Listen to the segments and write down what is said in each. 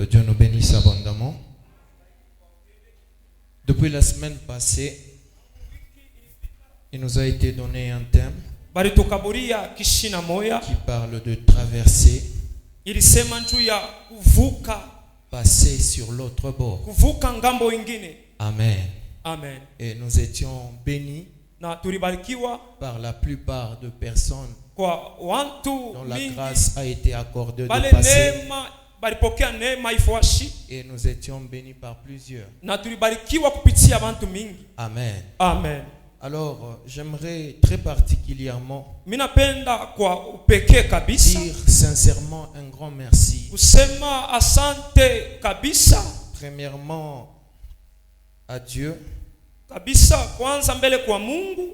Que Dieu nous bénisse abondamment. Depuis la semaine passée, il nous a été donné un thème qui parle de traverser, passer sur l'autre bord. Amen. Amen. Et nous étions bénis par la plupart de personnes dont la grâce a été accordée de passer. Et nous étions bénis par plusieurs. Amen. Amen. Alors, j'aimerais très particulièrement dire sincèrement un grand merci. Premièrement, à Dieu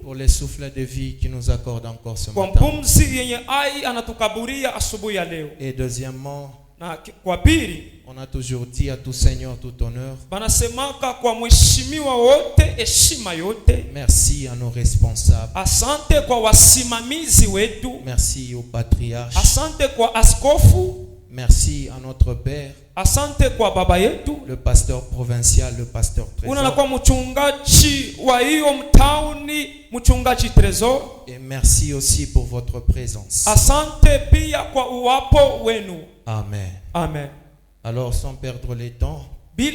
pour les souffles de vie qui nous accorde encore ce matin. Et deuxièmement, on a toujours dit à tout Seigneur, tout honneur. Merci à nos responsables. Merci au patriarche. Merci à notre Père, le pasteur provincial, le pasteur trésor. Et merci aussi pour votre présence. Amen. Amen. Alors, sans perdre le temps, nous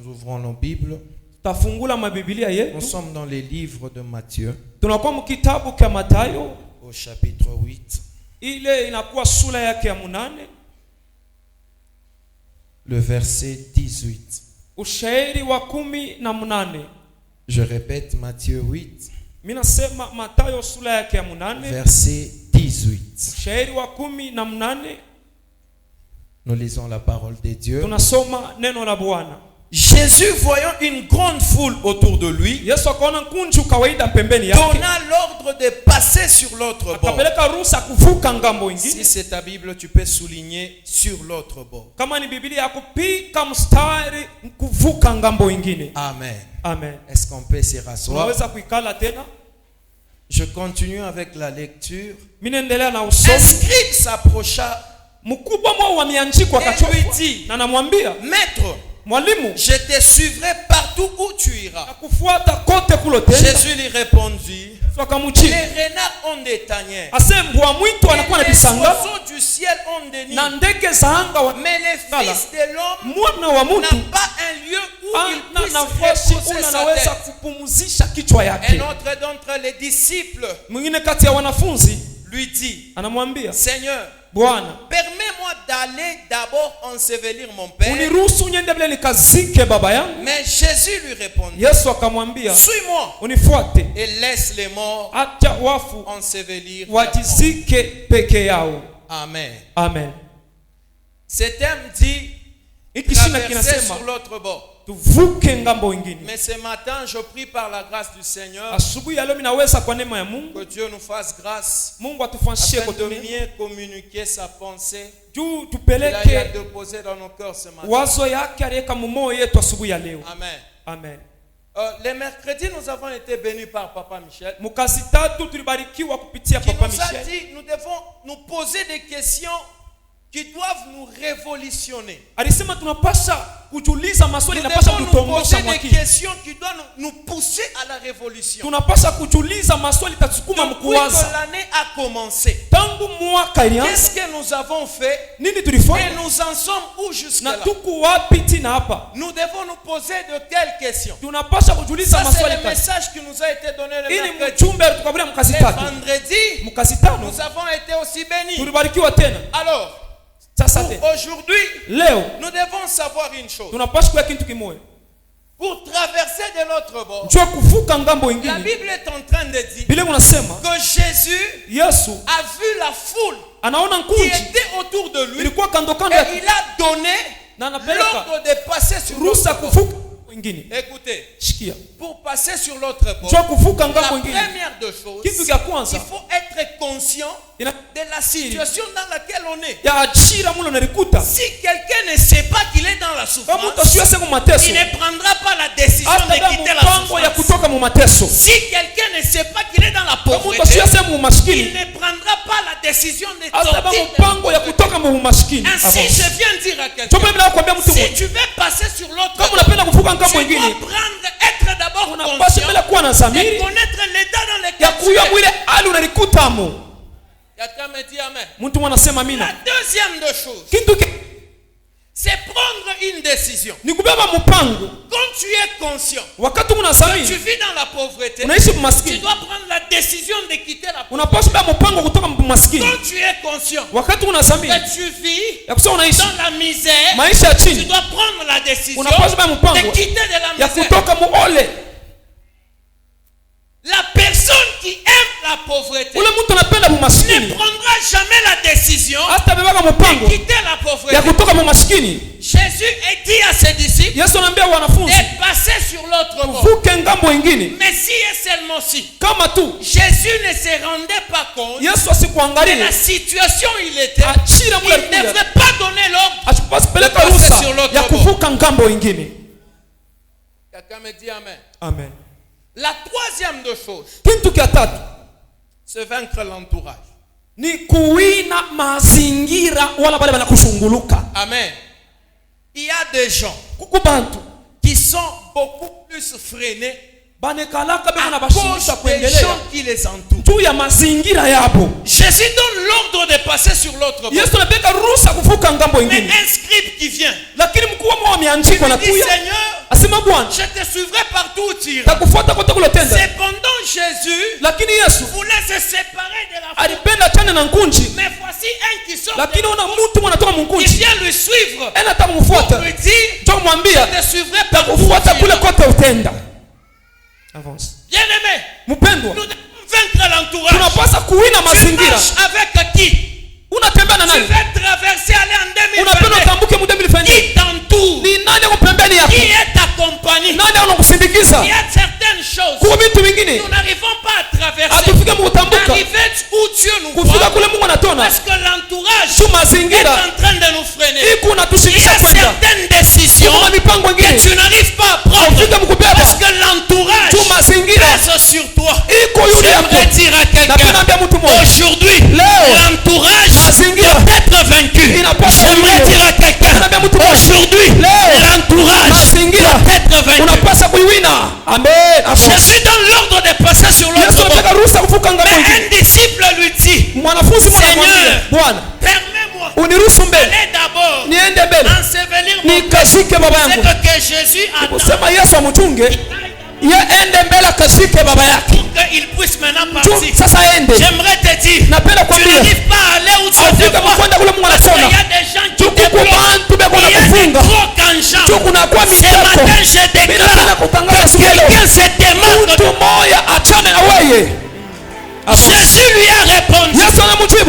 ouvrons nos Bibles. Nous sommes dans les livres de Matthieu, au chapitre 8. Le verset 18. Je répète, Matthieu 8, verset 18. Nous lisons la parole de Dieu. Jésus, voyant une grande foule autour de lui, donna l'ordre de passer sur l'autre bord. Si c'est ta Bible, tu peux souligner sur l'autre bord. Amen. Amen. Est-ce qu'on peut se rasseoir? Je continue avec la lecture. Un scribe s'approcha et lui dit, Maître, je te suivrai partout où tu iras. Jésus lui répondit, les renards ont des tanières, et les oiseaux du ciel ont des nids, mais le Fils de l'homme n'a pas un lieu où il puisse reposer sa tête. Un autre d'entre les disciples lui dit, Seigneur, permets-moi d'aller d'abord ensevelir mon père. Mais Jésus lui répondit, suis-moi et laisse les morts ensevelir. Amen. Amen. Ce thème dit traverser sur l'autre bord. Mais ce matin, je prie par la grâce du Seigneur que Dieu nous fasse grâce afin de mieux communiquer sa pensée qu'il a déposée dans nos cœurs ce matin. Amen. Amen. Les mercredis, nous avons été bénis par Papa Michel, qui nous a dit nous devons nous poser des questions qui doivent nous révolutionner. Nous devons nous poser des questions qui doivent nous pousser à la révolution. Depuis que l'année a commencé, qu'est-ce que nous avons fait et nous en sommes où jusque-là? Nous devons nous poser de quelles questions? Ça, c'est le message qui nous a été donné le mercredi. Et vendredi, nous avons été aussi bénis. Alors, aujourd'hui, nous devons savoir une chose. Pour traverser de l'autre bord, la Bible est en train de dire que Jésus a vu la foule qui était autour de lui et il a donné l'ordre de passer sur l'autre bord. Écoutez, pour passer sur l'autre bord, la première des choses, il faut être conscient de la situation dans laquelle on est. Si quelqu'un ne sait pas qu'il est dans la souffrance, il ne prendra pas la décision de quitter la souffrance. Si quelqu'un ne sait pas qu'il est dans la pauvreté, il il ne prendra pas la décision de sortir. Ainsi, je viens dire à quelqu'un, si tu veux passer sur l'autre bord, tu dois prendre, être d'abord conscient de connaître l'état dans lequel tu es. Quelqu'un me dit amen. La deuxième des choses, c'est prendre une décision. Quand tu es conscient que tu vis dans la pauvreté, tu dois prendre la décision de quitter la pauvreté. Quand tu es conscient que tu vis dans la misère, tu dois prendre la décision de quitter de la misère. La personne qui aime la pauvreté ne prendra jamais la décision de quitter la pauvreté. Jésus a dit à ses disciples de passer sur l'autre bord. Mais si et seulement si Jésus ne se rendait pas compte de la situation où il était, il ne devrait pas donner l'ordre de passer sur l'autre bord. Quelqu'un me dit amen. Amen. La troisième des choses, c'est vaincre l'entourage. Amen. Il y a des gens qui sont beaucoup plus freinés à cause des gens qui les entourent. Jésus donne l'ordre de passer sur l'autre bord. Mais un scribe qui vient, il dit, Seigneur, je te suivrai partout où tu iras. Cependant, Jésus voulait se séparer de la foule. Mais voici un qui sort de la foule. Il vient lui suivre pour lui dire, je te suivrai partout où tu iras. Avance. Bien-aimé, nous devons vaincre l'entourage. Tu marches avec qui? Tu veux traverser, aller en 2022. Qui t'entoure? Qui est ta compagnie? Il y a certaines choses nous n'arrivons pas à traverser. Arriver où Dieu nous voit, parce que l'entourage est en train de nous freiner. Il y a certaines décisions que tu n'arrives pas à prendre parce que l'entourage pèse sur toi. J'aimerais dire à quelqu'un, aujourd'hui l'entourage doit être vaincu. J'aimerais dire à quelqu'un, aujourd'hui l'entourage doit être vaincu. Amen. Jésus donne l'ordre de passer sur l'autre bord. Mais un disciple lui dit, Seigneur, permets-moi d'aller d'abord ensevelir mon père. C'est que Jésus attend pour qu'il puisse maintenant partir. J'aimerais te dire, tu n'arrives pas à aller où tu te vois, parce qu'il y a des gens qui te bloquent. Il y a des crocs en jambes. Ce matin je déclare que quelqu'un se démarque. Jésus lui a répondu,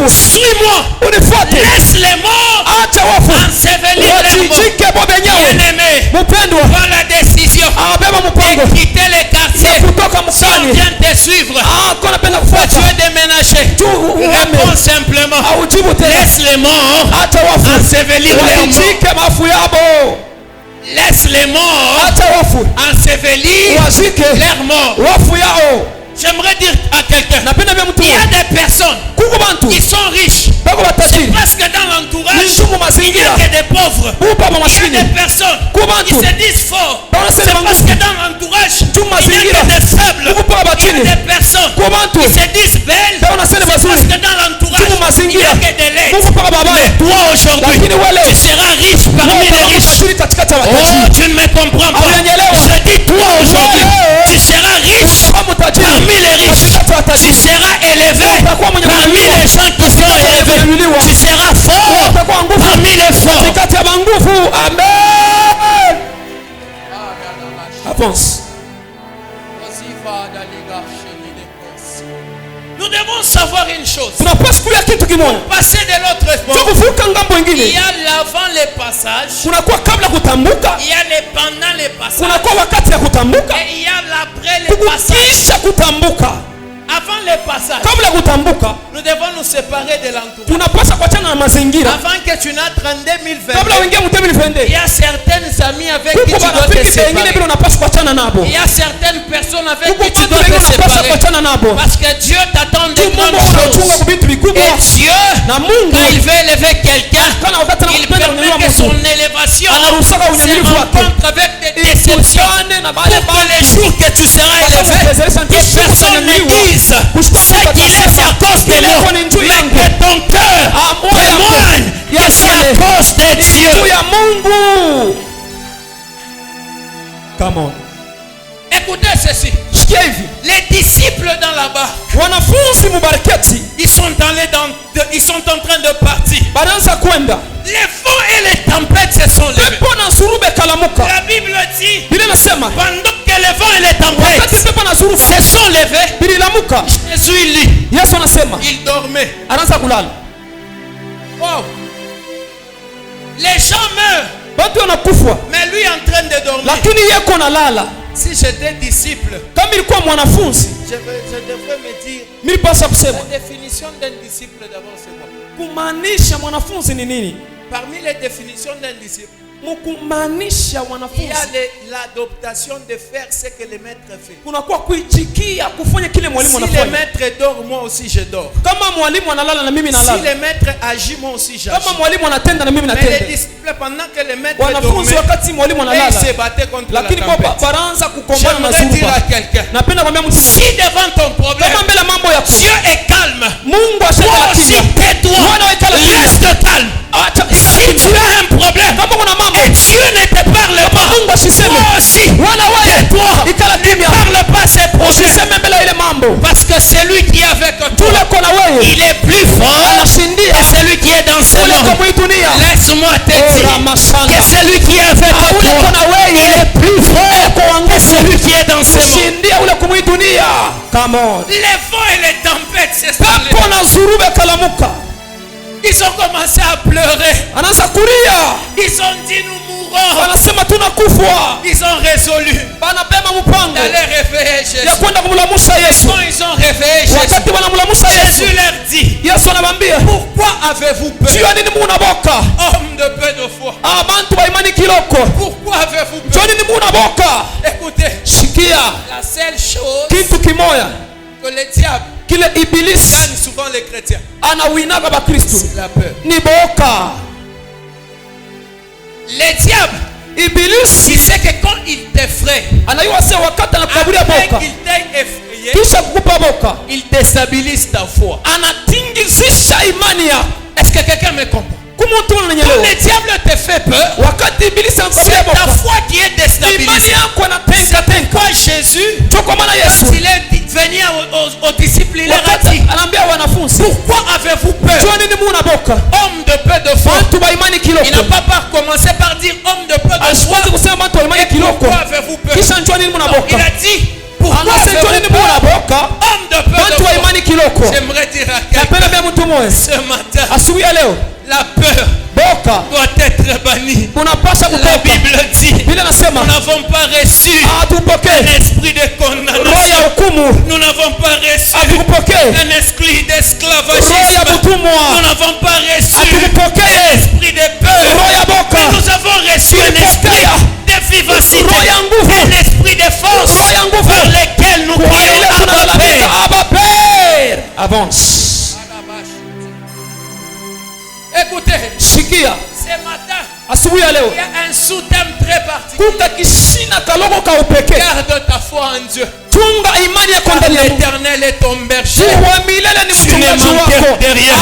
suis-moi, laisse les morts ensevelir les morts. Bien-aimé, prends la décision de quitter les quartiers. Si on vient te suivre, pourquoi tu es déménagé? Réponds simplement, laisse les morts ensevelir les morts. Laisse les morts ensevelir leurs morts. J'aimerais dire à quelqu'un, il y a des personnes qui sont riches. C'est parce que dans l'entourage, il n'y a que des pauvres. Il y a des personnes qui se disent forts. C'est parce que dans l'entourage, il n'y a que des faibles. Il y a des personnes qui se disent belles. C'est parce que dans l'entourage, il n'y a que des laides. Mais toi aujourd'hui, tu seras riche parmi les riches. Oh, tu ne me comprends pas. Je dis toi aujourd'hui, tu seras riche parmi les riches. Tu seras élevé parmi les gens qui sont élevés. Tu seras fort parmi les forts. Amen. Avance. Nous devons savoir une chose. Pour passer de l'autre bord, il y a l'avant les passages, il y a les pendant les passages, et il y a l'après les passages. Avant les passages, nous devons nous séparer de l'entourage. Avant que tu n'entres en 2020, il y a certaines amies avec qui tu dois te séparer. Il y a certaines personnes avec qui tu dois te séparer. Parce que Dieu t'attend de grandes choses. Et Dieu, quand il veut élever quelqu'un, il permet que son élévation se rencontre avec des déceptions pour que les jours que tu seras élevé, que personne ne dise ce qu'il est, c'est à cause de moi, mais que ton cœur témoigne que c'est à cause de Dieu. Come on. Écoutez ceci. Les disciples dans la barque, ils sont en train de partir. Les vents et les tempêtes se sont levés. La Bible dit, pendant que les vents et les tempêtes se sont levés, Jésus lit. Il dormait. Wow. Les gens meurent, mais lui est en train de dormir. Si j'étais disciple, je devrais me dire, la définition d'un disciple d'abord c'est quoi? Parmi les définitions d'un disciple, il y a l'adoptation de faire ce que le maître fait. Si le maître dort, moi aussi je dors. Si le maître agit, moi aussi j'agis. Mais les disciples, pendant que le maître dormait, ils se battaient contre la tempête. J'aimerais dire à quelqu'un, si devant ton problème, Dieu est calme, toi aussi tais-toi, reste calme. Si tu as un problème et Dieu ne te parle pas, toi aussi tais-toi, ne parle pas ces problèmes, parce que celui qui est avec toi, il est plus fort que celui qui est dans ce monde. Laisse-moi te dire que celui qui est avec toi, il est plus fort que celui qui est dans ce monde. Les vents et les tempêtes se sont levés. Ils ont commencé à pleurer. Ils ont dit nous mourrons. Ils ont résolu d'aller réveiller Jésus. Quand ils ont réveillé Jésus, Jésus leur dit, pourquoi avez-vous peur, homme de peu de foi? Pourquoi avez-vous peur? Écoutez, la seule chose que le diable gagne souvent les chrétiens, c'est la peur. Le diable, il sait que quand il t'effraie, après qu'il t'ait effrayé, il déstabilise ta foi. Est-ce que quelqu'un me comprend? Quand le diable te fait peur, c'est ta foi qui est déstabilisée. C'est pourquoi Jésus, quand il est venu aux disciples, il leur a dit, pourquoi avez-vous peur, homme de peu de foi? Il n'a pas commencé par dire homme de peu de foi. Et pourquoi avez-vous peur? Il a dit, pourquoi avez-vous peur, homme de peu de foi? J'aimerais dire à quelqu'un ce matin, la peur doit être bannie. La Bible dit, nous n'avons pas reçu un esprit de condamnation. Nous n'avons pas reçu un esprit d'esclavagisme. Nous n'avons pas reçu un esprit de peur. Mais nous avons reçu un esprit de vivacité, un esprit de force par lequel nous croyons Abba Père. Avance. Écoutez, ce matin, il y a un sous-thème très particulier. Garde ta foi en Dieu. L'Éternel est ton berger. Tu ne manques de rien.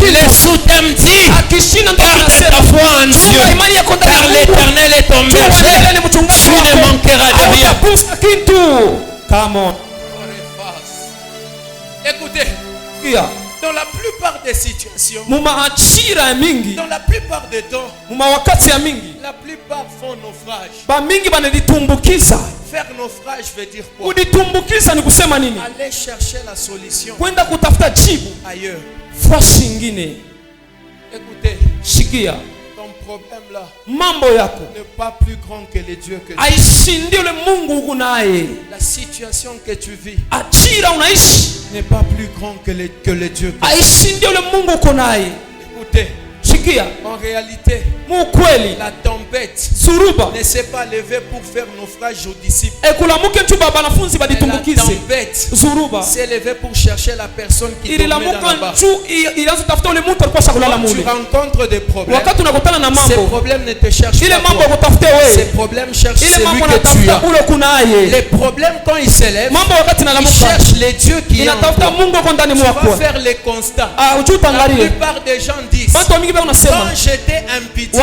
Le sous-thème dit, garde ta foi en Dieu. Car l'Éternel est ton berger. Tu ne manqueras de rien. Come on. Écoutez. Dans la plupart des situations, dans la plupart des temps, la plupart font naufrage. Faire naufrage veut dire quoi? Aller chercher la solution ailleurs. Écoutez, ton problème là n'est pas plus grand que le Dieu que tu vis. La situation que tu vis n'est pas plus grand que le Dieu que tu vis. Écoutez, en réalité, La tempête ne s'est pas levée pour faire naufrage aux disciples. La tempête s'est levée pour chercher la personne qui dormait dans la barque. Quand tu rencontres des problèmes, ces problèmes ne te cherchent pas toi. Ces problèmes cherchent celui que tu as. Les problèmes, quand ils s'élèvent, ils cherchent les dieux qui est en toi. Tu vas faire les constats. La plupart des gens disent, quand j'étais impitoyable,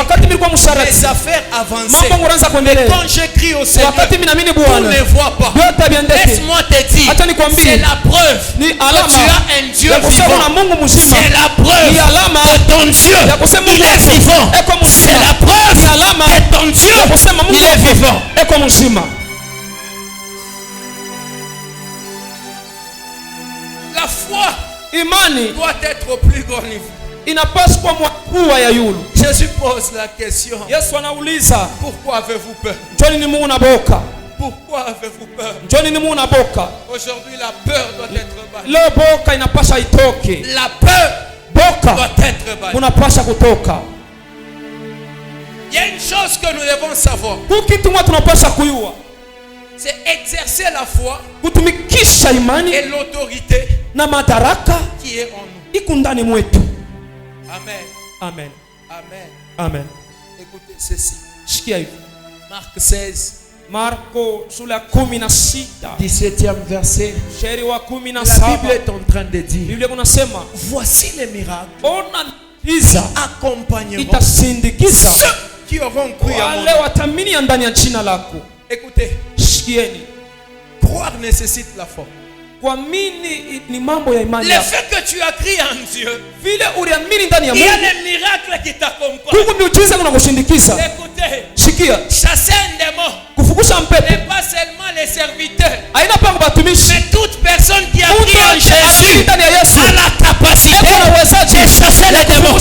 les affaires avançaient. Mais quand j'écris au Seigneur, on ne voit pas. Laisse-moi te dire, c'est la preuve que tu as un Dieu vivant. C'est la preuve que ton Dieu, il est vivant. C'est la preuve que ton Dieu, il est vivant. La foi doit être au plus grand niveau. Jésus pose la question. Pourquoi avez-vous peur? Pourquoi avez-vous peur? Aujourd'hui, la peur doit être battue. La peur doit être battue. Il y a une chose que nous devons savoir. C'est exercer la foi et l'autorité qui est en nous. Amen. Amen. Amen. Amen. Écoutez ceci. Marc 16. Marco sura 16. 17e verset. La Bible est en train de dire, voici les miracles accompagneront ceux qui auront cru à mon nom. Écoutez, croire nécessite la foi. Le fait que tu as crié en Dieu, il y a des miracles qui t'accompagnent. Écoutez, chasser un démon n'est pas seulement les serviteurs, mais toute personne qui a crié en Jésus a la capacité de chasser les démons.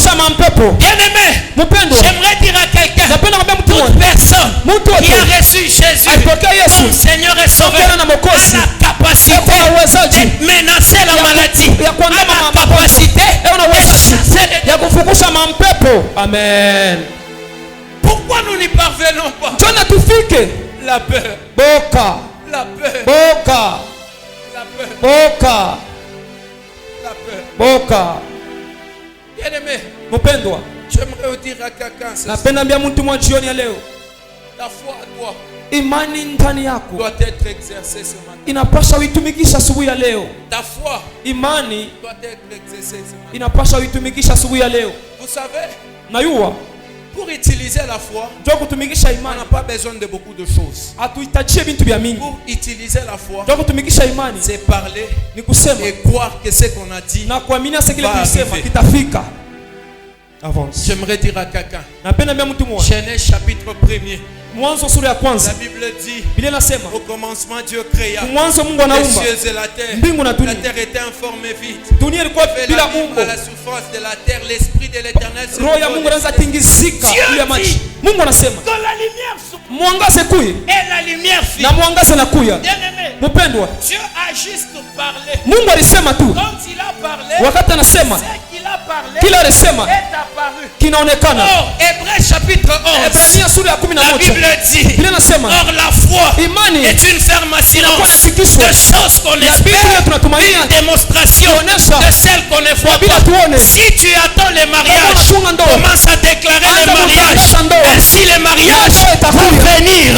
Bien-aimé, j'aimerais dire à quelqu'un, toute personne qui a reçu Jésus comme Seigneur et Sauveur a la capacité de menacer la maladie, a la capacité de chasser les démons. Amen. Pourquoi nous n'y parvenons pas? La peur. La peur. La peur. La peur. Bien-aimé, j'aimerais dire à quelqu'un ceci. La foi à toi doit être exercée ce matin. Ta foi doit être exercée ce matin. Vous savez, pour utiliser la foi, on n'a pas besoin de beaucoup de choses. Pour utiliser la foi, c'est parler et croire que ce qu'on a dit va arriver. J'aimerais dire à quelqu'un, Genèse chapitre 1er. La Bible dit, au commencement Dieu créa les cieux et la terre. La terre était informe et vide. Il fait la vie à la surface de la terre. L'esprit de l'Éternel se mouvait. Dieu dit que la lumière soit. Et la lumière fit. Bien-aimé, Dieu a juste parlé. Quand il a parlé, ce qu'il a parlé est apparu. Or, Hébreux chapitre 11, la Bible dit, or la foi est une ferme assurance de choses qu'on espère, une démonstration de celles qu'on ne voit pas. Si tu attends les mariages, commence à déclarer les mariages. Ainsi les mariages vont venir.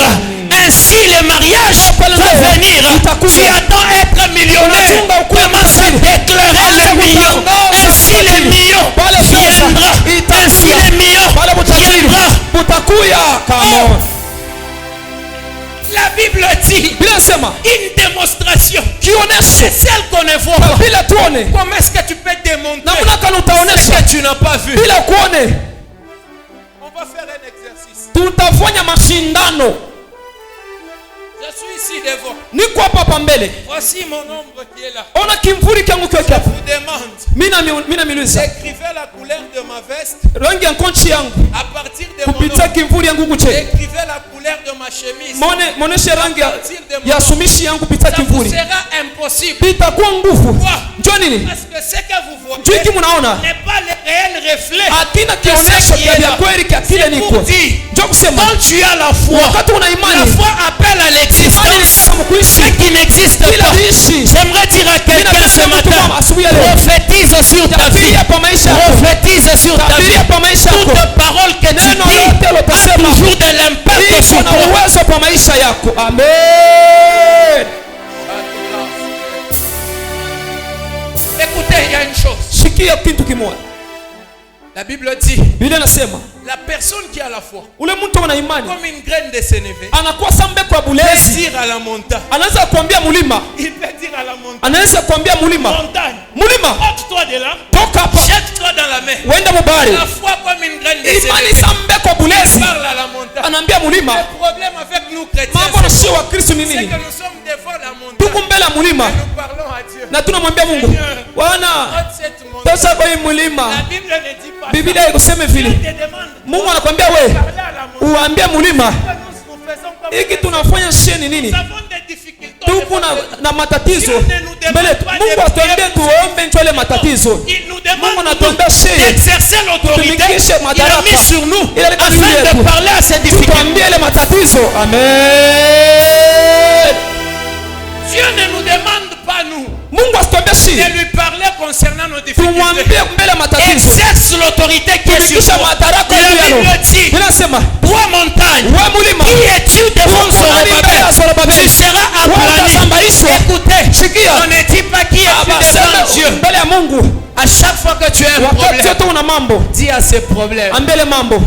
Ainsi les mariages vont venir. Tu attends être millionnaire, commence à déclarer les millions. Ainsi les millions viendront. Ainsi les millions viendront. La Bible dit une démonstration. C'est celle qu'on ne voit pas. Comment est-ce que tu peux démontrer ce que tu n'as pas vu? On va faire un exercice. Je suis ici devant. Niko hapa hapa mbele. Voici mon ombre qui est là. Ona kimvuri kyangu kiko hapa. Je vous demande. Mina miluza. Écrivez la couleur de ma veste. Rangi ya konchi yangu. À partir de mon kupita kimvuri yangu kuche. Écrivez la couleur de ma chemise. Moneshe rangi ya sumishi yangu kupita kimvuri. Ça sera impossible. Pita kwa nguvu. Njoo nini? Parce que ce que vous voyez Njoo munaona n'est pas le réel reflet. Hakina kionyesho vya kweli kile niko. Njoo kusema quand tu as la foi, la foi appelle à l'existence ce qui n'existe pas. J'aimerais dire à quelqu'un ce matin, prophétise sur ta vie, prophétise sur ta vie. Toute parole que tu dis a toujours de l'impact sur toi. Amen. Écoutez, il y a une chose. La Bible dit, la personne qui a la foi, comme une graine de sénévé, peut dire à la montagne, il peut dire à la montagne, ôte-toi de là, jette-toi dans la mer. La foi comme une graine de sénévé, il parle à la montagne. Le problème avec nous chrétiens, c'est que nous sommes devant la montagne et nous parlons à Dieu. Seigneur, ôte cette montagne. La Bible ne dit pas Biblia ikuseme vile. Mungu anakuambia we uambie mulima hiki tunafanya sheni nini? Tuko na matatizo mbele. Mungu atuambie tuombe njole matatizo. Mungu anatuambia sheni exercer l'autorité il a mis sur nous afin de parler à ces difficultés. Tuambie les matatizo. Amen. Dieu ne nous demande pas nous de lui parler concernant nos difficultés. Exerce l'autorité qui est sur toi. La Bible dit, toi montagne, qui es-tu devant Zorobabel? Tu seras aplani. Écoutez, on ne dit pas qui es-tu devant Dieu. À chaque fois que tu as un problème, dis à ce problème,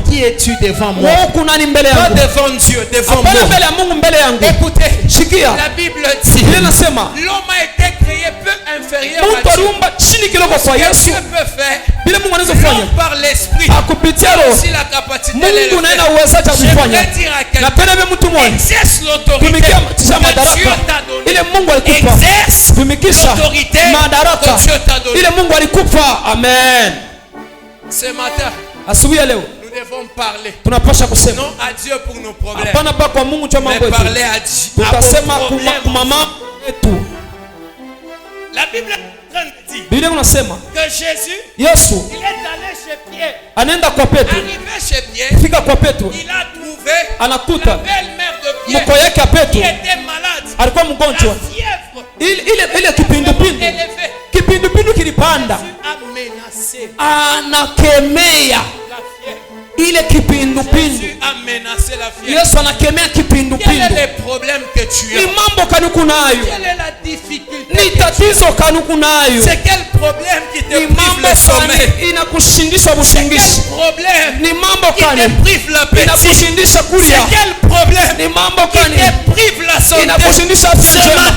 qui es-tu devant moi? Pas devant Dieu, devant moi. Écoutez, la Bible dit, l'homme a été créé peu inférieur à Dieu. Ce que Dieu peut faire, l'homme par l'esprit, aussi la capacité de le faire. J'aimerais dire à quelqu'un, exerce l'autorité que Dieu t'a donnée. Exerce l'autorité que Dieu t'a donnée. Amen. Ce matin, nous devons parler non à Dieu pour nos problèmes, mais parler à Dieu. La Bible est en train de dire que Jésus, il est allé chez Pierre. Arrivé chez Pierre, il a trouvé la belle-mère de Pierre qui était malade. La fièvre. Kipindupindu kilipanda, anakemea ile kipindupindu. Yesu anakemea kipindupindu. Ni mambo kanuku nayo, ni tatizo kanuku nayo. Ni mambo kani inakushindisha bushingishi. Ni mambo kani inakushindisha kulia. Ni mambo kani inakushindisha afya njema.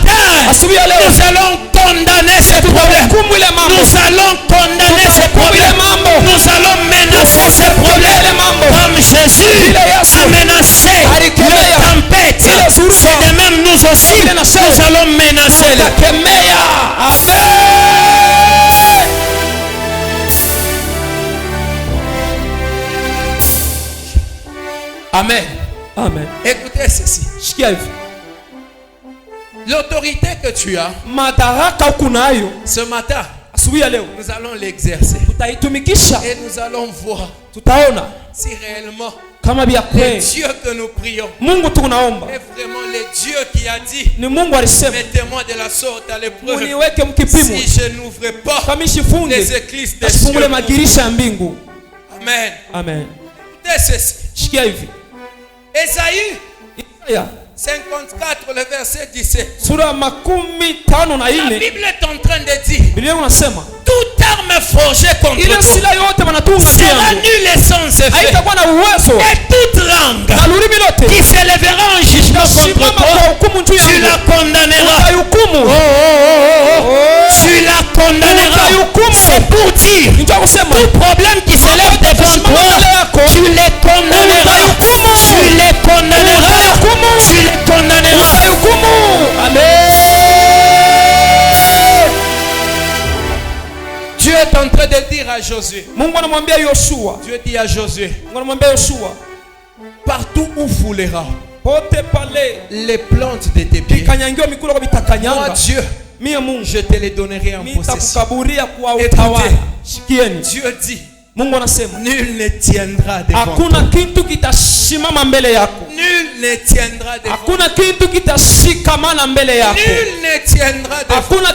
Asubuhi ya leo nous allons condamner ce problème. Nous allons condamner ce problème. Nous allons menacer ce problème. Comme Jésus a menacé les tempêtes, c'est de même nous aussi, nous allons menacer les. Amen. Amen. Écoutez ceci. L'autorité que tu as, ce matin, nous allons l'exercer. Et nous allons voir si réellement le Dieu que nous prions est vraiment le Dieu qui a dit, mettez-moi de la sorte à l'épreuve si je n'ouvre pas les écluses des cieux. Amen. Amen. Écoutez ceci. Esaïe 54, le verset 17. La Bible est en train de dire, toute arme forgée contre toi sera nulle et sans effet. Et toute langue qui s'élèvera en jugement contre toi, tu la condamneras. Tu la condamneras. C'est pour dire, tout problème qui s'élève devant toi, tu les condamneras. Tu les condamneras. Tu les condamneras. à Josué. Mungu anamwambia Yoshua. Dieu dit à Josué. Mungu anamwambia Yoshua. Partout où foulera pote pale les plantes de tes pieds. Moi Dieu, je te les donnerai en possession. Écoutez, Dieu dit, nul ne tiendra devant toi. Nul ne tiendra devant toi. Nul ne tiendra devant toi.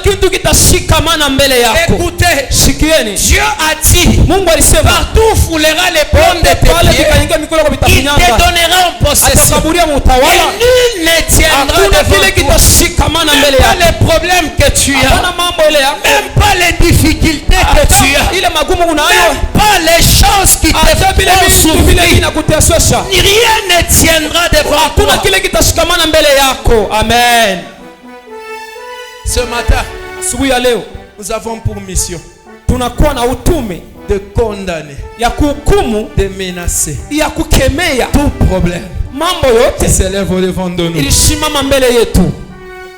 Écoutez, Dieu a dit, partout où foulera les plantes de tes pieds, il te donnera en possession. Et nul ne tiendra devant toi. Même pas les problèmes que tu as, même pas les difficultés que tu as, même pas les choses qui te font souffrir, rien ne tiendra devant toi. Amen. Ce matin, nous avons pour mission de condamner, de menacer tout problème qui s'élève au-devant de nous.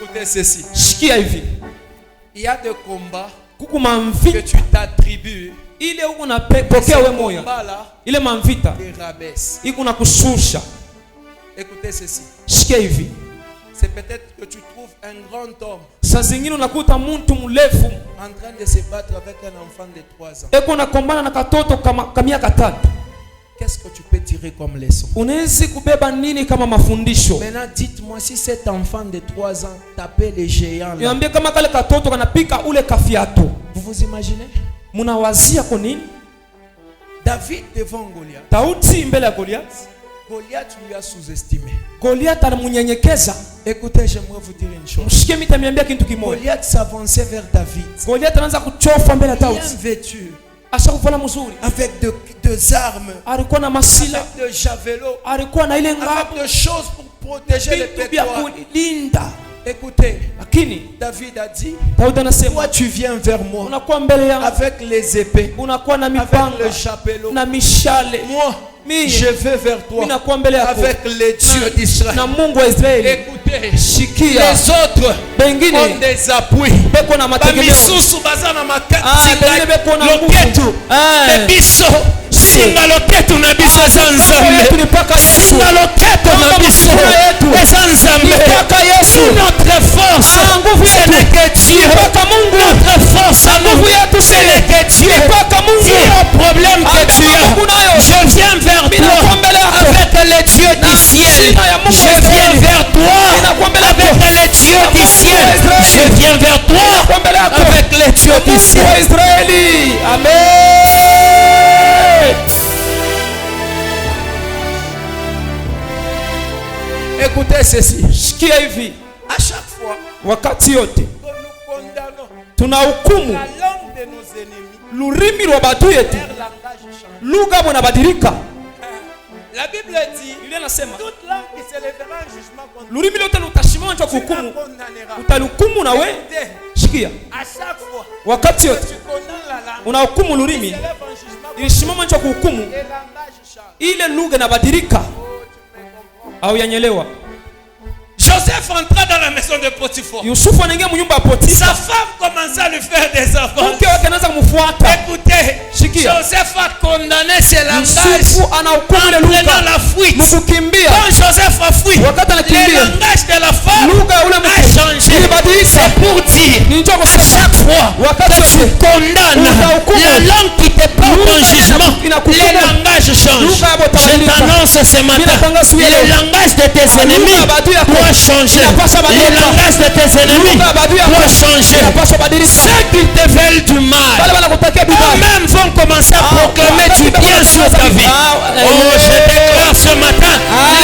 Écoutez ceci. Il y a des combats que tu t'attribues. Ile unapokea wewe moyo. Ile mamvita iko na kushusha. Écoutez ceci. Sikia hivi. C'est peut-être que tu trouves un grand homme. Saa zingine unakuta mtu mrefu en train de se battre avec un enfant de 3 ans. Eko nakombana na katoto kama miaka 3. Qu'est-ce que tu peux tirer comme leçon? Unaweza kubeba nini kama mafundisho? Maintenant dites-moi si cet enfant de 3 ans tapait les géants là. Niambie kama kale katoto kanapika ule kafiato. Vous vous imaginez? Munawazia kwa nini? David devant Goliath. Daudi mbele ya Goliath. Goliath lui a sous-estimé. Goliath anamunyenyekeza. Écoutez, j'aimerais vous dire une chose. Mshike mitamiambia kitu kimoja. Goliath s'avançait vers David. Goliath anaanza kuchofa mbele ya Daudi. Bien vêtu. Ashakuvala mzuri. Avec deux armes. Alikuwa na masila. Avec de javelots. Alikuwa na ile ngao. Avec de choses pour protéger les pétoires. Linda. Écoutez, lakini David a dit, toi tu viens vers moi avec les épées, avec le chapelot. Moi, je vais vers toi avec les dieux d'Israël. Écoutez, les autres ont des appuis. Singa loketo na biso zanzambe. Singa loketo na biso zanzambe. Notre force, ce n'est que Dieu. Notre force, ce n'est que Dieu. Si le problème que tu as, je viens vers toi avec les dieux du ciel. Je viens vers toi avec les dieux du ciel. Je viens vers toi avec les dieux du ciel. Amen. Écoutez ceci. À chaque fois, wakati yote tunahukumu lurimi lwa batu yetu, lugha inabadilika. La Bible dit, toute langue qui s'élèvera en jugement contre lurimi lote lutashimama cha kuhukumu, utalukumu na we. Shikia. À chaque fois, wakati yote unahukumu lurimi ilishimama cha kuhukumu, ile lugha inabadilika. Au yanyelewa. Joseph entra dans la maison de Potiphar. Sa femme commençait à lui faire des offres. Écoutez, Joseph a condamné ses langages en prenant la fuite. Quand Joseph a fui, le langage de la femme a changé. C'est pour dire, à chaque fois que tu condamnes la langue qui te porte en jugement, les langages changent. Je t'annonce ce matin, le langage de tes ennemis doit changer. Le langage de tes ennemis doit changer. Ceux qui te veulent du mal, eux-mêmes vont commencer à proclamer du bien sur ta vie. Oh, je déclare ce matin,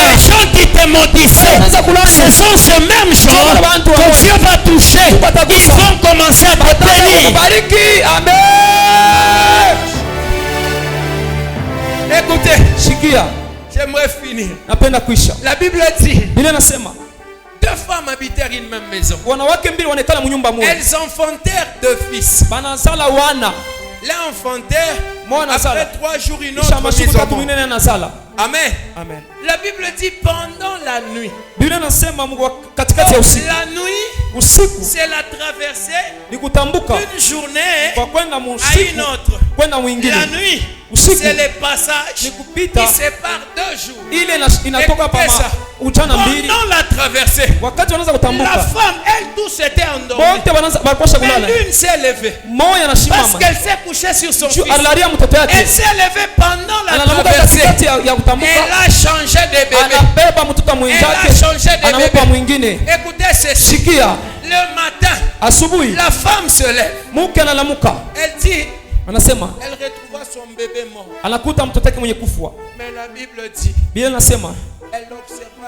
les gens qui te maudissaient, ce sont ces mêmes gens que Dieu va toucher. Ils vont commencer à te bénir. Amen. Écoutez, j'aimerais finir. La Bible dit, 2 femmes habitèrent une même maison. Elles enfantèrent 2 fils. L'un enfantèrent, après 3 jours une autre mise au monde. Amen. La Bible dit pendant la nuit. La nuit C'est la traversée d'une journée à une autre. La nuit, c'est le passage qui sépare 2 jours. Écoutez ça. Pendant la traversée, la femme, elle tous étaient endormies. Mais l'une s'est levée parce qu'elle s'est couchée sur son fils. Elle s'est levée pendant la traversée. Elle a changé de bébé. Elle a changé de bébé. Écoutez ceci. Le matin, la femme se lève. Elle dit, elle retrouva son bébé mort. Mais la Bible dit, elle observa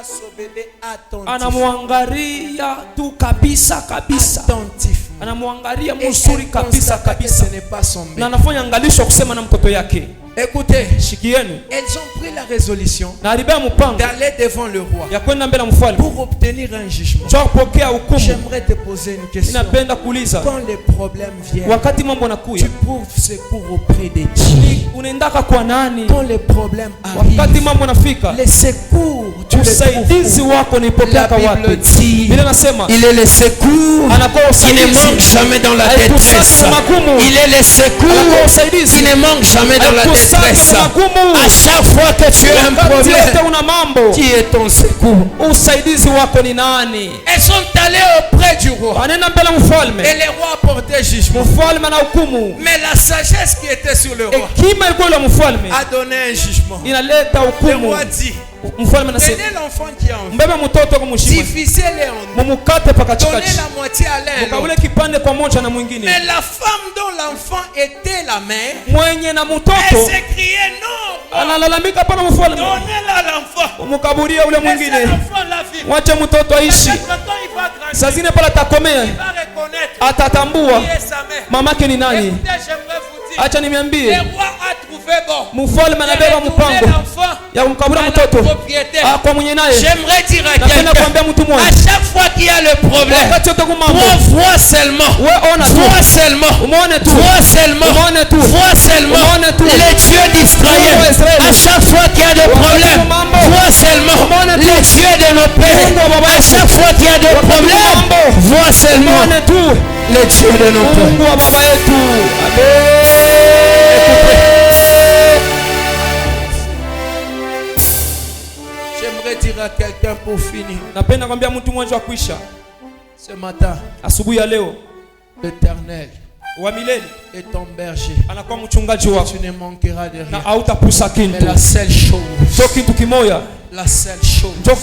son bébé attentivement. Et elle constate que ce n'est pas son bébé. Écoutez, elles ont pris la résolution d'aller devant le roi pour obtenir un jugement. J'aimerais te poser une question. Quand les problèmes viennent, tu trouves secours auprès de Dieu. Quand les problèmes arrivent, les secours, tu les trouves. La Bible dit, il est le secours qui ne manque jamais dans la détresse. Il est le secours qui ne manque jamais dans la détresse. À chaque fois que tu as un problème, qui est ton secours? Elles sont allées auprès du roi et le roi portait jugement. Mais la sagesse qui était sur le roi a donné un jugement. Le roi dit, prenez l'enfant qui est en vous, divisez-les en deux, donnez la moitié à l'un et l'autre. Mais la femme dont l'enfant était la mère, elle s'écriait non, donnez-la l'enfant, laissez l'enfant la vie. Saa zingine pala takomea atatambua mamake ni nani. Acha nimeambie, mfalme anabeba mpango ya kumkabura mtoto kwa mwenye naye. Napenda kuambia mtu mmoja, à chaque fois qu'il y a le problème, vois seulement, vois seulement, vois seulement le Dieu d'Israël. À chaque fois qu'il y a des problèmes, vois seulement le Dieu de nos pères. À chaque fois qu'il y a des problèmes, vois seulement le Dieu de nos pères. J'aimerais dire à quelqu'un pour finir. Ce matin, l'Éternel est ton berger. Tu ne manqueras de rien. Mais la seule chose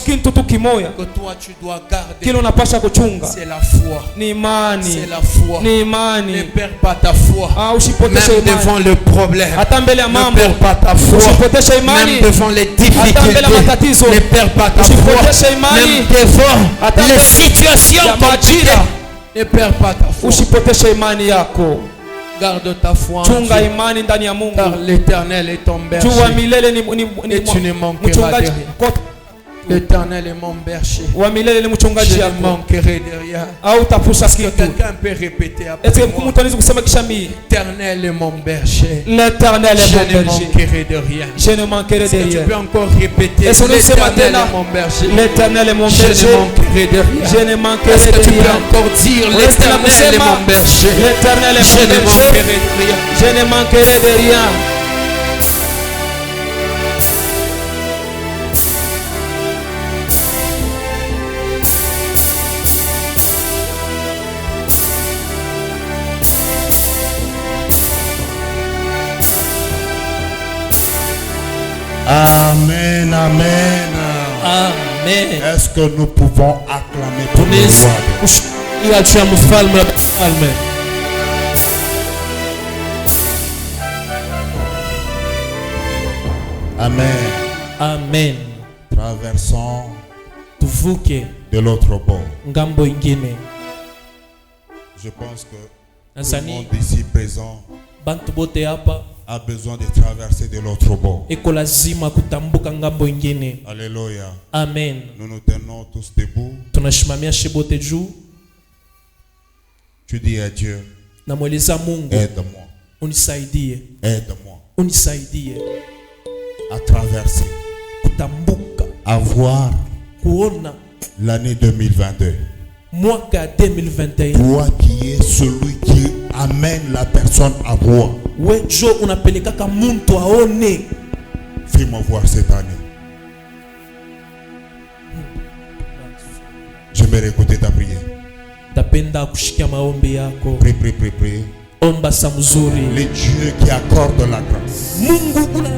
que toi tu dois garder, c'est la foi. C'est la foi. Ne perds pas ta foi. Même devant le problème, ne perds pas ta foi. Même devant les difficultés, ne perds pas ta foi. Même devant les situations compliquées, ne perds pas ta foi. Garde ta foi en Dieu, car l'Éternel est ton berger et tu ne manqueras de rien. L'Éternel est mon berger, je ne manquerai de rien. Est-ce que quelqu'un peut répéter après moi? L'Éternel est mon berger, je ne manquerai de rien. Est-ce que tu peux encore répéter? L'Éternel est mon berger, je ne manquerai de rien. Est-ce que tu peux encore dire? L'Éternel est mon berger, je ne manquerai de rien. Je ne manquerai de rien. Amen, amen. Amen. Est-ce que nous pouvons acclamer pour le roi? Amen. Amen. Traversons de l'autre bord. Je pense que tout le monde ici présent a besoin de traverser de l'autre bord. Alléluia. Amen. Nous nous tenons tous debout. Tu dis à Dieu, aide-moi. Aide-moi à traverser, à voir l'année 2022. mwaka 2021. Toi qui es celui qui amène la personne à voir. Wejo unapelekaka muntu aone. Fais-moi voir cette année. J'aimerais écouter ta prière. Tapenda kushikia maombi yako. Prie, prie, prie, prie. Omba samzuri. Le Dieu qui accorde la grâce. Mungu una